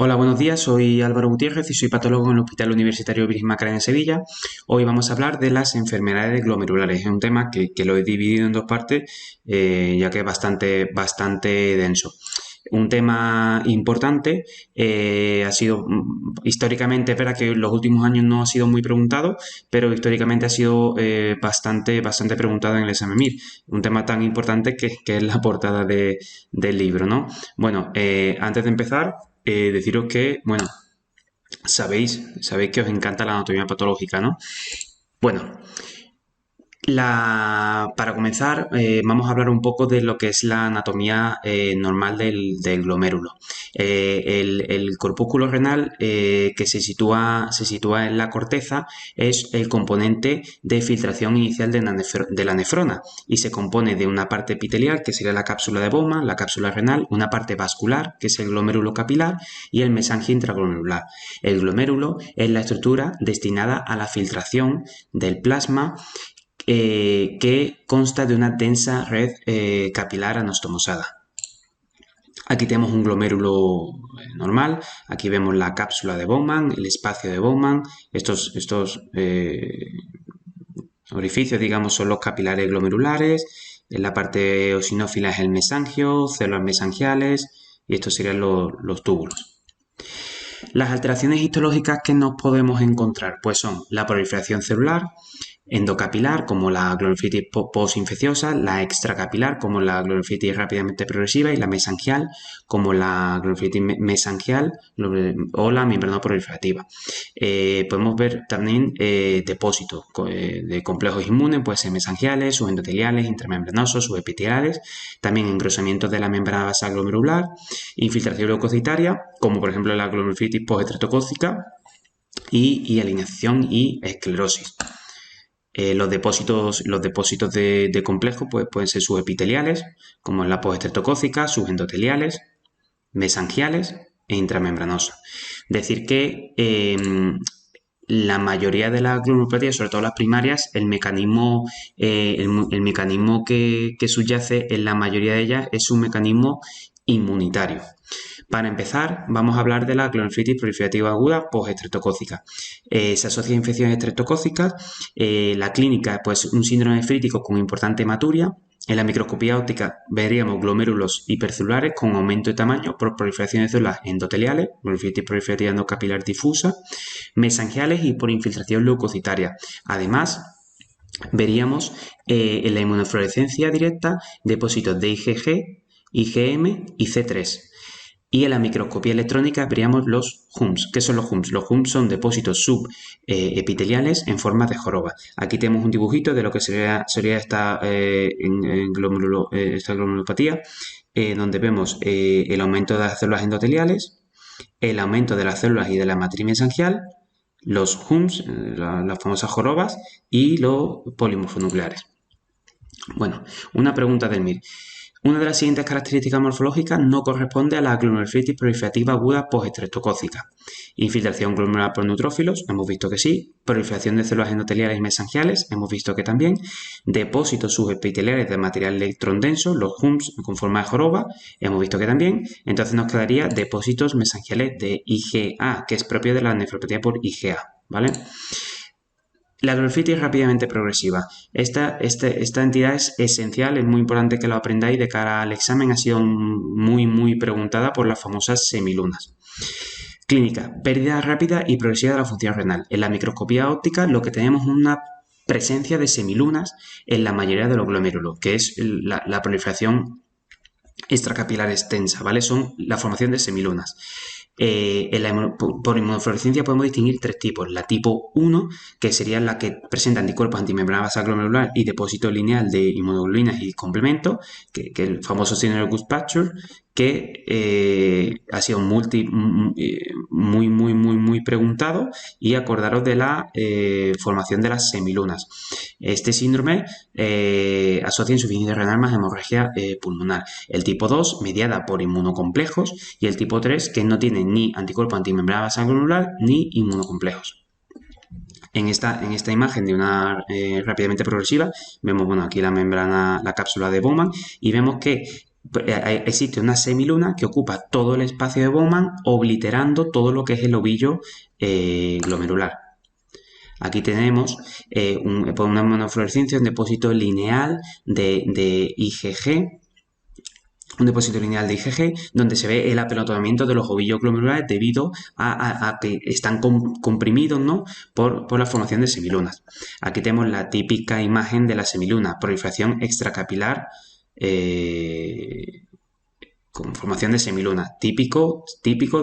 Hola, buenos días. Soy Álvaro Gutiérrez y soy patólogo en el Hospital Universitario Virgen Macarena de Sevilla. Hoy vamos a hablar de las enfermedades glomerulares. Es un tema que lo he dividido en dos partes, ya que es bastante denso. Un tema importante, ha sido históricamente, es verdad que en los últimos años no ha sido muy preguntado, pero históricamente ha sido bastante preguntado en el examen MIR. Un tema tan importante que es la portada del libro, ¿no? Bueno, antes de empezar, deciros que, bueno, sabéis que os encanta la anatomía patológica, ¿no? Bueno, para comenzar, vamos a hablar un poco de lo que es la anatomía normal del glomérulo. El corpúsculo renal que se sitúa en la corteza es el componente de filtración inicial de la nefrona y se compone de una parte epitelial, que sería la cápsula de Bowman, la cápsula renal, una parte vascular, que es el glomérulo capilar, y el mesangio intraglomerular. El glomérulo es la estructura destinada a la filtración del plasma, que consta de una densa red capilar anastomosada. Aquí tenemos un glomérulo normal, aquí vemos la cápsula de Bowman, el espacio de Bowman, estos orificios, digamos, son los capilares glomerulares, en la parte eosinófila es el mesangio, células mesangiales, y estos serían los túbulos. Las alteraciones histológicas que nos podemos encontrar pues son la proliferación celular, endocapilar, como la glomerulitis postinfecciosa, la extracapilar, como la glomerulitis rápidamente progresiva, y la mesangial, como la glomerulitis mesangial o la membrana proliferativa. Podemos ver también depósitos de complejos inmunes, pueden ser mesangiales, subendoteliales, intramembranosos, subepiteliales, también engrosamientos de la membrana basal glomerular, infiltración leucocitaria, como por ejemplo la glomerulitis postestreptocócica, y alineación y esclerosis. Los depósitos de complejo pues, pueden ser subepiteliales, como en la postestreptocócica, subendoteliales, mesangiales e intramembranosos. Decir que la mayoría de las glomerulopatías, sobre todo las primarias, el mecanismo que subyace en la mayoría de ellas es un mecanismo inmunitario. Para empezar, vamos a hablar de la glomerulitis proliferativa aguda postestreptocócica. Se asocia a infecciones estreptocócicas. La clínica, pues un síndrome nefrítico con importante hematuria. En la microscopía óptica veríamos glomérulos hipercelulares con aumento de tamaño por proliferación de células endoteliales, glomerulitis proliferativa endocapilar difusa, mesangiales y por infiltración leucocitaria. Además, veríamos en la inmunofluorescencia directa depósitos de IgG, IgM y C3. Y en la microscopía electrónica veríamos los HUMS. ¿Qué son los HUMS? Los HUMS son depósitos subepiteliales en forma de joroba. Aquí tenemos un dibujito de lo que sería esta glomurulopatía, donde vemos el aumento de las células endoteliales, el aumento de las células y de la matriz mesangial, los HUMS, las famosas jorobas, y los polimorfonucleares. Bueno, una pregunta del MIR. Una de las siguientes características morfológicas no corresponde a la glomerulitis proliferativa aguda postestreptocócica. Infiltración glomerular por neutrófilos, hemos visto que sí. Proliferación de células endoteliales y mesangiales, hemos visto que también. Depósitos subepiteliales de material electrón denso, los HUMS con forma de joroba, hemos visto que también. Entonces nos quedaría depósitos mesangiales de IgA, que es propio de la nefropatía por IgA, ¿vale? La glomerulitis rápidamente progresiva. Esta entidad es esencial, es muy importante que lo aprendáis de cara al examen. Ha sido muy preguntada por las famosas semilunas. Clínica, pérdida rápida y progresiva de la función renal. En la microscopía óptica lo que tenemos es una presencia de semilunas en la mayoría de los glomérulos, que es la proliferación extracapilar extensa, ¿vale? Son la formación de semilunas. Por inmunofluorescencia podemos distinguir tres tipos. La tipo 1, que sería la que presenta anticuerpos antimembrana basal glomerular y depósito lineal de inmunoglobulinas y complementos, que el famoso síndrome de Guth-Pasteur, que ha sido muy preguntado, y acordaros de la formación de las semilunas. Este síndrome asocia insuficiencia renal más hemorragia pulmonar. El tipo 2, mediada por inmunocomplejos, y el tipo 3, que no tiene ni anticuerpo antimembrana basal glomerular ni inmunocomplejos. En esta imagen de una rápidamente progresiva, vemos aquí la membrana, la cápsula de Bowman, y vemos que existe una semiluna que ocupa todo el espacio de Bowman, obliterando todo lo que es el ovillo glomerular. Aquí tenemos una monofluorescencia, un depósito lineal de IgG, un depósito lineal de IgG, donde se ve el apelotamiento de los ovillos glomerulares debido a que están comprimidos, ¿no?, por la formación de semilunas. Aquí tenemos la típica imagen de la semiluna, proliferación extracapilar con formación de semilunas, típico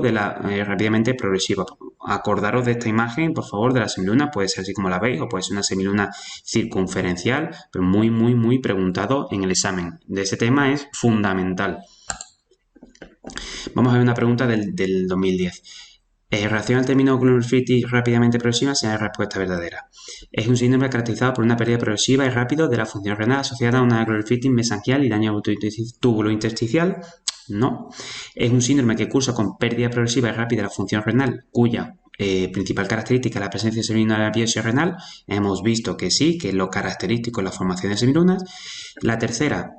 de la rápidamente progresiva. Acordaros de esta imagen, por favor, de la semiluna, puede ser así como la veis, o puede ser una semiluna circunferencial, pero muy preguntado en el examen. De ese tema es fundamental. Vamos a ver una pregunta del 2010. En relación al término glomerulitis rápidamente progresiva, sea la respuesta verdadera. Es un síndrome caracterizado por una pérdida progresiva y rápida de la función renal asociada a una glomerulitis mesangial y daño túbulo intersticial. No. Es un síndrome que cursa con pérdida progresiva y rápida de la función renal, cuya principal característica es la presencia de semiluna en la biopsia renal. Hemos visto que sí, que lo característico es la formación de semilunas. La tercera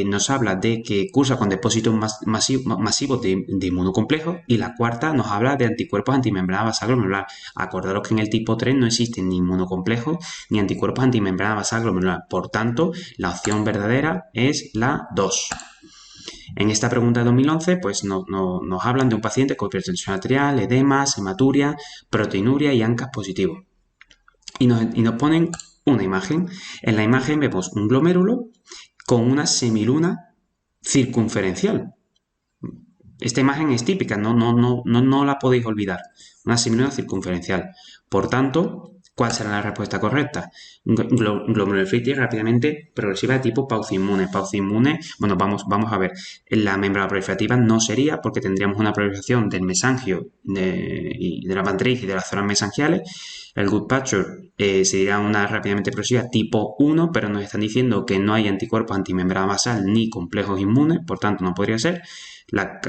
nos habla de que cursa con depósitos masivos de inmunocomplejos, y la cuarta nos habla de anticuerpos antimembrana basal glomerular. Acordaros que en el tipo 3 no existen ni inmunocomplejos ni anticuerpos antimembrana basal glomerular. Por tanto, la opción verdadera es la 2. En esta pregunta de 2011, pues nos hablan de un paciente con hipertensión arterial, edemas, hematuria, proteinuria y ANCAS positivo. Y nos ponen una imagen. En la imagen vemos un glomérulo con una semiluna circunferencial. Esta imagen es típica, no la podéis olvidar. Una semiluna circunferencial. Por tanto, ¿cuál será la respuesta correcta? Glomerulonefritis rápidamente progresiva de tipo pauciinmune. Pauciinmune, bueno, vamos a ver. La membrana proliferativa no sería, porque tendríamos una proliferación del mesangio y de la matriz y de las zonas mesangiales. El Goodpatcher sería una rápidamente progresiva tipo 1, pero nos están diciendo que no hay anticuerpos antimembrana basal ni complejos inmunes, por tanto no podría ser.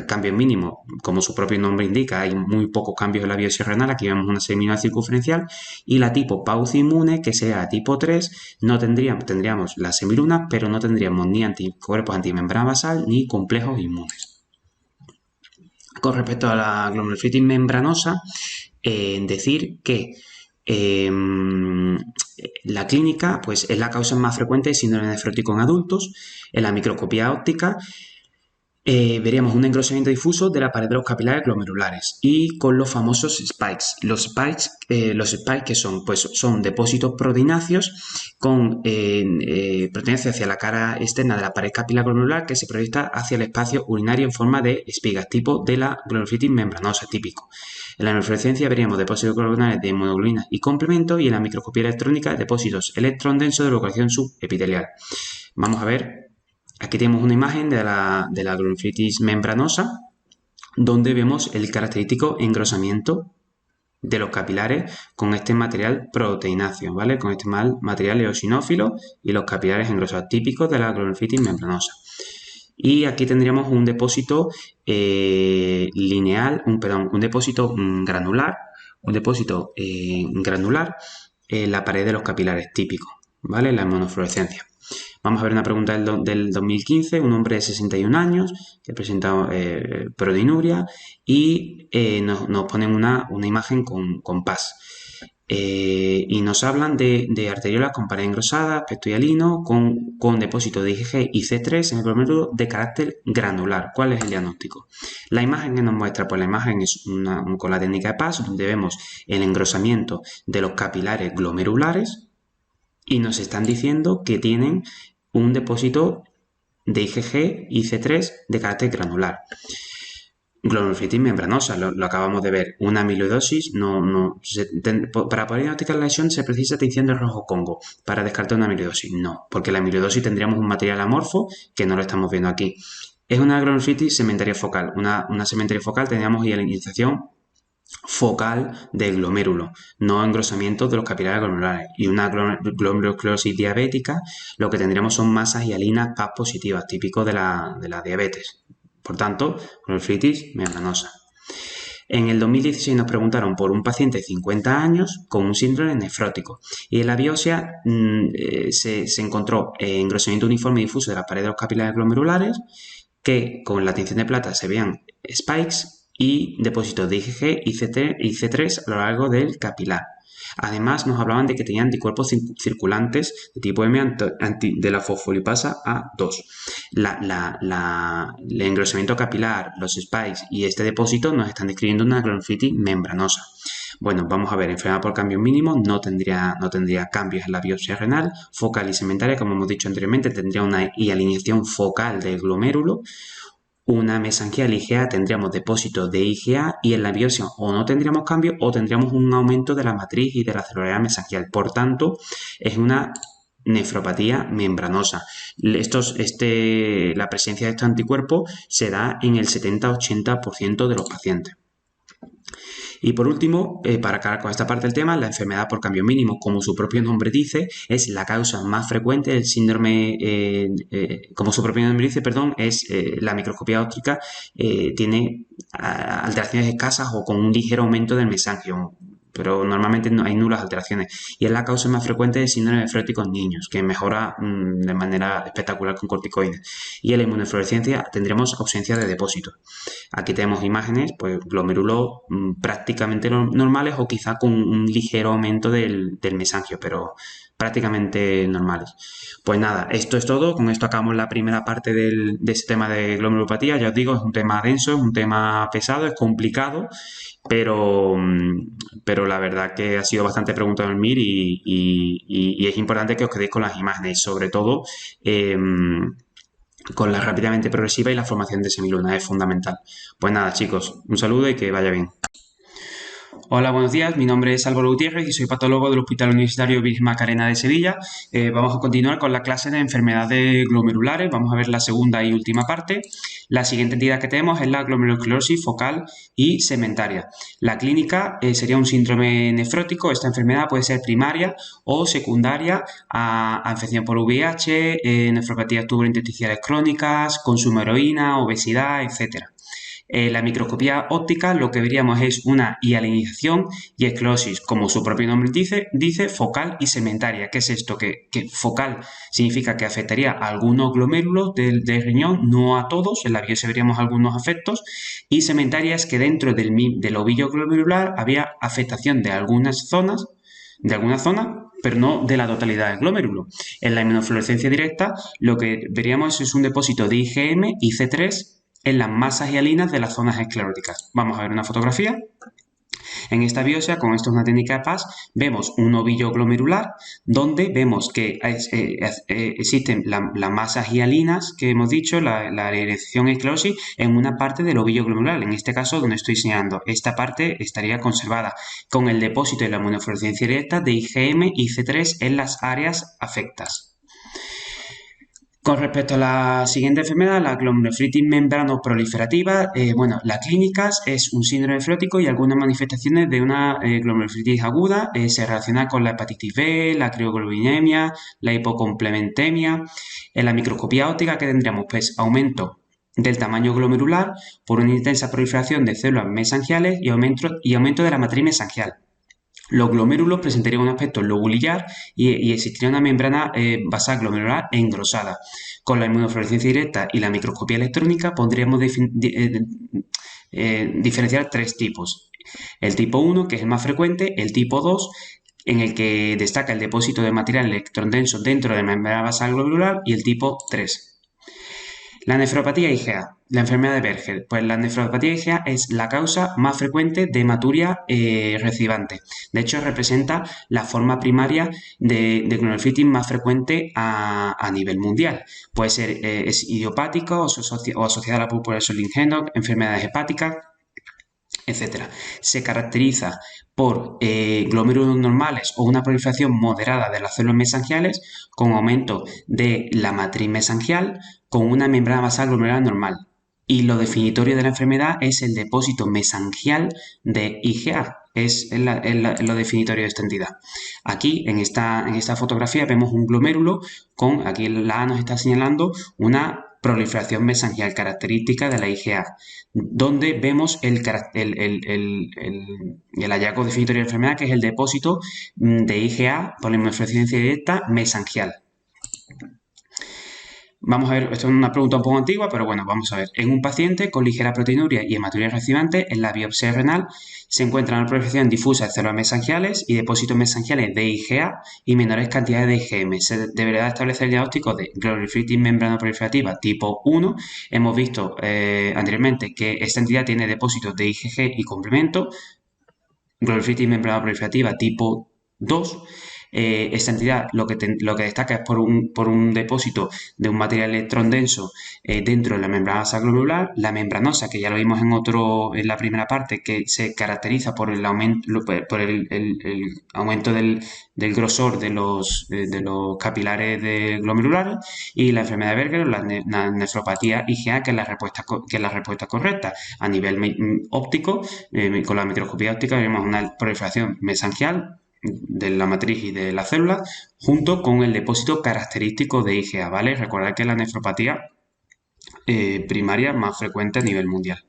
Cambio mínimo, como su propio nombre indica, hay muy pocos cambios en la biopsia renal. Aquí vemos una semiluna circunferencial. Y la tipo pauciinmune, que sea tipo 3, no tendríamos la semiluna, pero no tendríamos ni anticuerpos antimembrana basal ni complejos inmunes. Con respecto a la glomerulonefritis membranosa, decir que la clínica, pues, es la causa más frecuente de síndrome nefrótico en adultos. En la microscopía óptica veríamos un engrosamiento difuso de la pared de los capilares glomerulares y con los famosos spikes. Los spikes que son, pues, son depósitos proteináceos con proteínas hacia la cara externa de la pared capilar glomerular, que se proyecta hacia el espacio urinario en forma de espigas, tipo de la glomerulonefritis membranosa típico. En la inflorescencia veríamos depósitos glomerulares de inmunoglobulina y complemento, y en la microscopía electrónica depósitos electrón densos de localización subepitelial. Vamos a ver. Aquí tenemos una imagen de la glomerulonefritis membranosa, donde vemos el característico engrosamiento de los capilares con este material proteináceo, ¿vale? Con este material eosinófilo y los capilares engrosados, típicos de la glomerulonefritis membranosa. Y aquí tendríamos un depósito lineal, un depósito granular, en la pared de los capilares, típico, ¿vale? La monofluorescencia. Vamos a ver una pregunta del 2015. Un hombre de 61 años que presenta proteinuria y nos ponen una imagen con PAS. Y nos hablan de arteriolas con pared engrosada, aspecto hialino, con depósito de IgG y C3 en el glomérulo de carácter granular. ¿Cuál es el diagnóstico? La imagen que nos muestra, pues la imagen es con la técnica de PAS, donde vemos el engrosamiento de los capilares glomerulares y nos están diciendo que tienen un depósito de IgG y C3 de carácter granular. Glomerulonefritis membranosa, lo acabamos de ver. Una amiloidosis, para poder diagnosticar la lesión se precisa tinción de rojo Congo. Para descartar una amiloidosis, no, porque la amiloidosis tendríamos un material amorfo que no lo estamos viendo aquí. Es una glomerulonefritis segmentaria focal. Una segmentaria focal tendríamos hialinización focal del glomérulo, no engrosamiento de los capilares glomerulares. Y una glomerulosclerosis diabética, lo que tendríamos son masas hialinas PAS positivas, típico de la diabetes. Por tanto, glomerulonefritis membranosa. En el 2016 nos preguntaron por un paciente de 50 años con un síndrome nefrótico y en la biopsia se encontró engrosamiento uniforme y difuso de las paredes de los capilares glomerulares, que con la tinción de plata se veían spikes y depósitos de IgG y C3 a lo largo del capilar. Además, nos hablaban de que tenían anticuerpos circulantes de tipo M de la fosfolipasa A2. El engrosamiento capilar, los spikes y este depósito nos están describiendo una glomeruloflebitis membranosa. Bueno, vamos a ver, enfermedad por cambio mínimo no tendría cambios en la biopsia renal, focal y segmentaria, como hemos dicho anteriormente, tendría una alineación focal del glomérulo. Una mesangial IgA tendríamos depósitos de IgA y en la biopsia o no tendríamos cambio o tendríamos un aumento de la matriz y de la celularidad mesangial. Por tanto, es una nefropatía membranosa. La presencia de estos anticuerpos se da en el 70-80% de los pacientes. Y por último, para acabar con esta parte del tema, la enfermedad por cambio mínimo, como su propio nombre dice, es la causa más frecuente del síndrome, como su propio nombre dice, perdón, es la microscopía óptica, tiene alteraciones escasas o con un ligero aumento del mesangio, pero normalmente no hay nulas alteraciones. Y es la causa más frecuente del síndrome nefrótico en niños, que mejora de manera espectacular con corticoides. Y en la inmunofluorescencia tendremos ausencia de depósitos. Aquí tenemos imágenes, pues glómerulos prácticamente normales o quizá con un ligero aumento del mesangio, pero prácticamente normales. Pues nada, esto es todo. Con esto acabamos la primera parte de este tema de glomerulopatía. Ya os digo, es un tema denso, es un tema pesado, es complicado, pero la verdad que ha sido bastante preguntado en el MIR y es importante que os quedéis con las imágenes, sobre todo con la rápidamente progresiva y la formación de semiluna, es fundamental. Pues nada, chicos, un saludo y que vaya bien. Hola, buenos días. Mi nombre es Álvaro Gutiérrez y soy patólogo del Hospital Universitario Virgen Macarena de Sevilla. Vamos a continuar con la clase de enfermedades glomerulares. Vamos a ver la segunda y última parte. La siguiente entidad que tenemos es la glomerulosclerosis focal y segmentaria. La clínica sería un síndrome nefrótico. Esta enfermedad puede ser primaria o secundaria a infección por VIH, nefropatías tubulointersticiales crónicas, consumo de heroína, obesidad, etc. La microscopía óptica lo que veríamos es una hialinización y esclerosis, como su propio nombre dice focal y segmentaria. ¿Qué es esto? Que focal significa que afectaría a algunos glomérulos del riñón, no a todos, en la biopsia veríamos algunos afectos, y segmentaria es que dentro del ovillo glomerular había afectación de algunas zonas, pero no de la totalidad del glomérulo. En la inmunofluorescencia directa lo que veríamos es un depósito de IgM y C3 en las masas hialinas de las zonas escleróticas. Vamos a ver una fotografía. En esta biopsia, con esto es una técnica de PAS, vemos un ovillo glomerular donde vemos que existen las masas hialinas que hemos dicho, la erección y esclerosis en una parte del ovillo glomerular. En este caso, donde estoy señalando, esta parte estaría conservada con el depósito de la inmunofluorescencia directa de IgM y C3 en las áreas afectas. Con respecto a la siguiente enfermedad, la glomeruloflebitis membranoproliferativa, la clínica es un síndrome nefrótico y algunas manifestaciones de una glomeruloflebitis aguda se relacionan con la hepatitis B, la crioglobulinemia, la hipocomplementemia. En la microscopía óptica, ¿qué tendríamos? Pues aumento del tamaño glomerular por una intensa proliferación de células mesangiales y aumento de la matriz mesangial. Los glomérulos presentarían un aspecto lobulillar y existiría una membrana basal glomerular engrosada. Con la inmunofluorescencia directa y la microscopía electrónica podríamos diferenciar tres tipos. El tipo 1, que es el más frecuente, el tipo 2, en el que destaca el depósito de material electrondenso dentro de la membrana basal glomerular, y el tipo 3. La nefropatía IgA, la enfermedad de Berger. Pues la nefropatía IgA es la causa más frecuente de hematuria recidivante. De hecho, representa la forma primaria de glomeruloflebitis más frecuente a nivel mundial. Puede ser es idiopática o asociada a la púrpura de Solingen-Henoch, enfermedades hepáticas, etc. Se caracteriza por glomérulos normales o una proliferación moderada de las células mesangiales con aumento de la matriz mesangial con una membrana basal glomerular normal. Y lo definitorio de la enfermedad es el depósito mesangial de IgA. Es lo definitorio de esta entidad. Aquí, en esta fotografía, vemos un glomérulo con, aquí la A nos está señalando una proliferación mesangial característica de la IgA, donde vemos el hallazgo definitorio de la enfermedad, que es el depósito de IgA por la inmunofluorescencia directa mesangial. Vamos a ver, esto es una pregunta un poco antigua, pero bueno, vamos a ver. En un paciente con ligera proteinuria y hematuria reactivante, en la biopsia renal se encuentra una proliferación difusa de células mesangiales y depósitos mesangiales de IgA y menores cantidades de IgM. Se deberá establecer el diagnóstico de glomurulofritis membranoproliferativa tipo 1. Hemos visto anteriormente que esta entidad tiene depósitos de IgG y complemento. Glomurulofritis membranoproliferativa tipo 2. Esta entidad lo que destaca es por un depósito de un material electrón denso dentro de la membrana basal glomerular. La membranosa, que ya lo vimos en la primera parte, que se caracteriza por el aumento, del grosor de los capilares glomerulares, y la enfermedad de Berger, la nefropatía IgA, que es la respuesta correcta. A nivel óptico, con la microscopía óptica vemos una proliferación mesangial de la matriz y de la célula, junto con el depósito característico de IgA, ¿vale? Recordad que es la nefropatía primaria más frecuente a nivel mundial.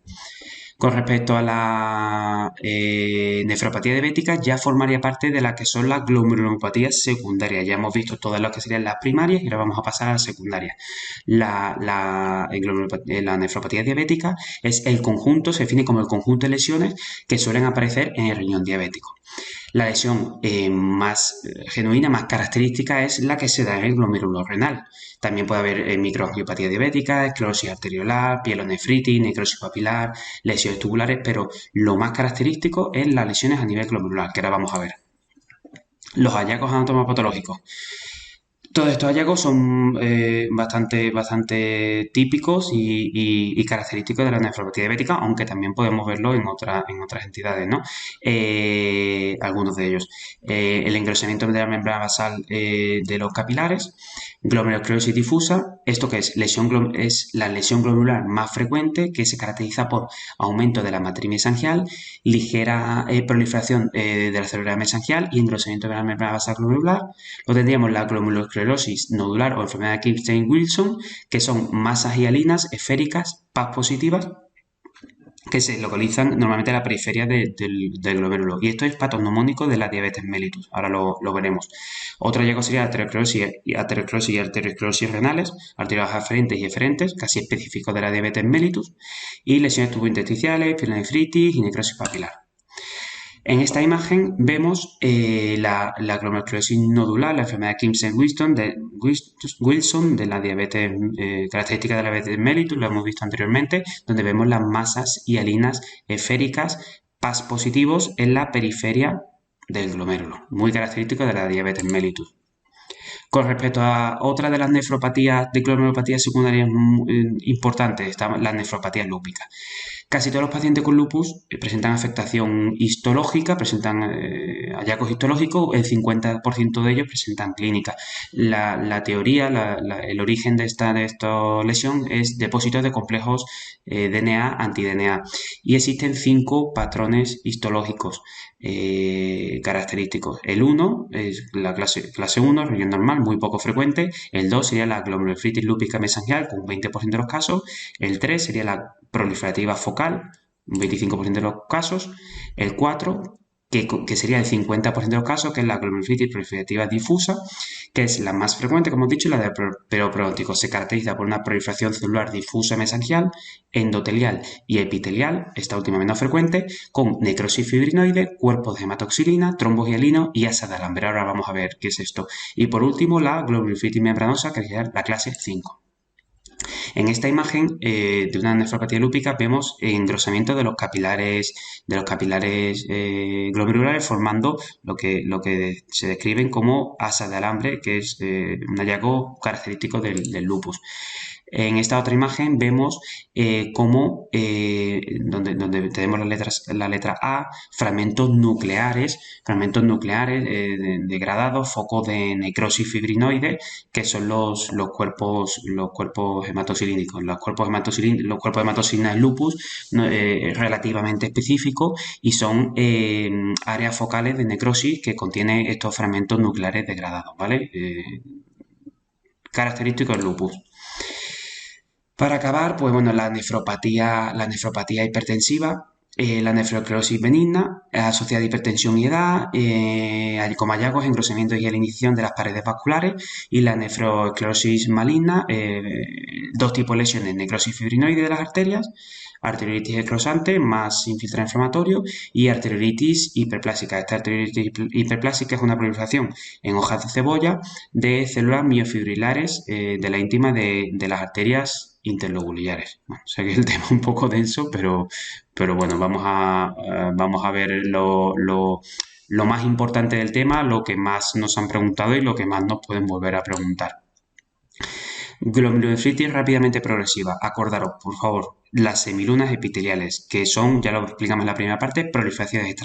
Con respecto a la nefropatía diabética, ya formaría parte de la que son las glomerulopatías secundarias. Ya hemos visto todas las que serían las primarias y ahora vamos a pasar a las secundarias. La nefropatía diabética es el conjunto, se define como el conjunto de lesiones que suelen aparecer en el riñón diabético. La lesión más genuina, más característica, es la que se da en el glomérulo renal. También puede haber microangiopatía diabética, esclerosis arteriolar, pielonefritis, necrosis papilar, lesiones tubulares, pero lo más característico es las lesiones a nivel glomerular, que ahora vamos a ver. Los hallazgos anatomopatológicos. Todos estos hallazgos son bastante típicos y característicos de la nefropatía diabética, aunque también podemos verlo en otras entidades, ¿no? Algunos de ellos. El engrosamiento de la membrana basal de los capilares, glomerulosclerosis difusa. ¿Esto qué es? Es la lesión glomerular más frecuente, que se caracteriza por aumento de la matriz mesangial, ligera proliferación de la célula mesangial y engrosamiento de la membrana basal glomerular. Luego tendríamos la glomerulosclerosis nodular o enfermedad de Klippstein-Wilson, que son masas hialinas esféricas, PAS positivas, que se localizan normalmente en la periferia del glomérulo. Y esto es patognomónico de la diabetes mellitus. Ahora lo veremos. Otro hallazgo sería aterosclerosis y arteriosclerosis renales, arteriales aferentes y eferentes, casi específicos de la diabetes mellitus, y lesiones tubointersticiales, pielonefritis y necrosis papilar. En esta imagen vemos la glomerulosclerosis nodular, la enfermedad de Klippstein-Wilson de la diabetes, característica de la diabetes mellitus, lo hemos visto anteriormente, donde vemos las masas hialinas esféricas, PAS positivos en la periferia del glomérulo, muy característico de la diabetes mellitus. Con respecto a otra de las nefropatías de glomerulopatías secundarias importantes, está la nefropatía lúpica. Casi todos los pacientes con lupus presentan afectación histológica, presentan hallazgos histológicos, el 50% de ellos presentan clínica. La teoría, el origen de esta lesión es depósitos de complejos DNA, anti-DNA, y existen 5 patrones histológicos característicos. El 1 es la clase 1, riñón normal, muy poco frecuente. El 2 sería la glomerulofritis lúpica mesangial, con un 20% de los casos. El 3 sería la proliferativa focal, un 25% de los casos. El 4, que sería el 50% de los casos, que es la glomerulofritis proliferativa difusa, que es la más frecuente, como hemos dicho, la de peropronóstico. Se caracteriza por una proliferación celular difusa mesangial, endotelial y epitelial, esta última menos frecuente, con necrosis fibrinoide, cuerpos de hematoxilina, trombos hialinos y asa de alambre. Ahora vamos a ver qué es esto. Y por último, la glomerulofritis membranosa, que es la clase 5. En esta imagen de una nefropatía lúpica vemos engrosamiento de los capilares glomerulares, formando lo que se describen como asas de alambre, que es un hallazgo característico del lupus. En esta otra imagen vemos cómo, donde tenemos la letra A, fragmentos nucleares degradados, focos de necrosis fibrinoide, que son los cuerpos hematoxilínicos. Los cuerpos de hematocilina en lupus relativamente específicos y son áreas focales de necrosis que contienen estos fragmentos nucleares degradados, ¿vale? Característicos del lupus. Para acabar, pues bueno, la nefropatía hipertensiva, la nefroesclerosis benigna, asociada a hipertensión y edad, como hallazgos, engrosamiento y alineación de las paredes vasculares, y la nefroesclerosis maligna, dos tipos de lesiones: necrosis fibrinoide de las arterias, arteriolitis esclerosante más infiltrado inflamatorio, y arteriolitis hiperplásica. Esta arteriolitis hiperplásica es una proliferación en hojas de cebolla de células miofibrilares de la íntima de las arterias interlobulares. Bueno, sé que el tema es un poco denso, pero bueno, vamos a ver lo más importante del tema, lo que más nos han preguntado y lo que más nos pueden volver a preguntar. Glomerulonefritis rápidamente progresiva. Acordaros, por favor, las semilunas epiteliales, que son, ya lo explicamos en la primera parte, proliferaciones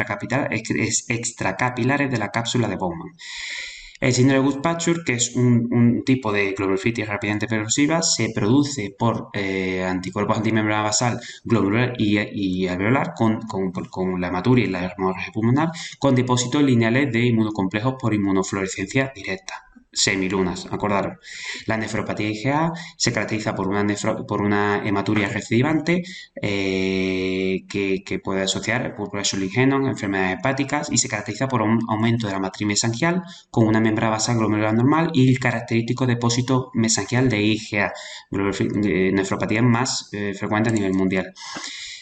extracapilares de la cápsula de Bowman. El síndrome de Goodpasture, que es un tipo de glomerulonefritis rápidamente progresiva, se produce por anticuerpos antimembrana basal glomerular y alveolar con la hematuria y la hemorragia pulmonar, con depósitos lineales de inmunocomplejos por inmunofluorescencia directa. Semilunas, acordaros. La nefropatía IgA se caracteriza por una hematuria recidivante que puede asociar púrpura Sjögren, enfermedades hepáticas, y se caracteriza por un aumento de la matriz mesangial con una membrana basal glomerular normal y el característico depósito mesangial de IgA, nefropatía más frecuente a nivel mundial.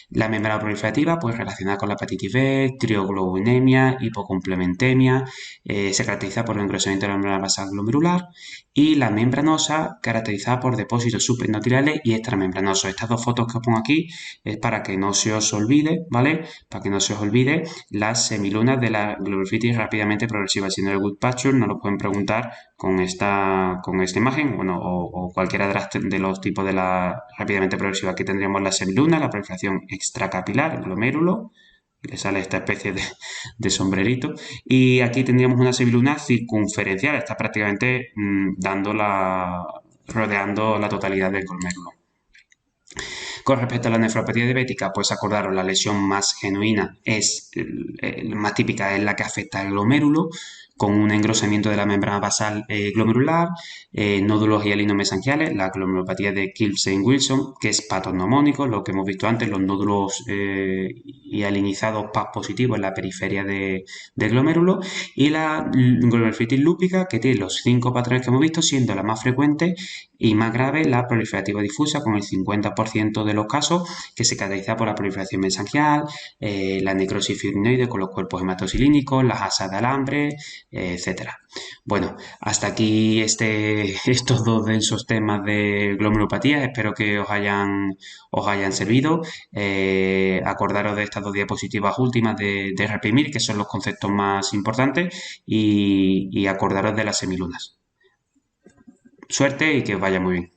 La membrana proliferativa, pues relacionada con la hepatitis B, crioglobulinemia, hipocomplementemia, se caracteriza por el engrosamiento de la membrana basal glomerular, y la membranosa, caracterizada por depósitos supraendotirales y extramembranosos. Estas dos fotos que os pongo aquí es para que no se os olvide, ¿vale? Para que no se os olvide las semilunas de la glomerulonefritis rápidamente progresiva. Si no es Goodpasture, nos lo pueden preguntar con esta imagen, bueno, o cualquiera de los tipos de la rápidamente progresiva. Aquí tendríamos la semiluna, la proliferación extracapilar, el glomérulo, le sale esta especie de sombrerito, y aquí tendríamos una semiluna circunferencial, está prácticamente rodeando la totalidad del glomérulo. Con respecto a la nefropatía diabética, pues acordaros, la lesión más genuina más típica es la que afecta al glomérulo, con un engrosamiento de la membrana basal glomerular, nódulos hialino-mesangiales, la glomerulopatía de Kilsane-Wilson, que es patognomónico, lo que hemos visto antes, los nódulos hialinizados PAS positivos en la periferia del glomérulo, y la glomerulonefritis lúpica, que tiene los 5 patrones que hemos visto, siendo la más frecuente y más grave la proliferativa difusa, con el 50% de los casos, que se caracteriza por la proliferación mesangial, la necrosis fibrinoide con los cuerpos hematosilínicos, las asas de alambre, etcétera. Bueno, hasta aquí estos dos densos temas de glomerulopatía. Espero que os hayan servido. Acordaros de estas dos diapositivas últimas de reprimir, que son los conceptos más importantes, y acordaros de las semilunas. Suerte y que os vaya muy bien.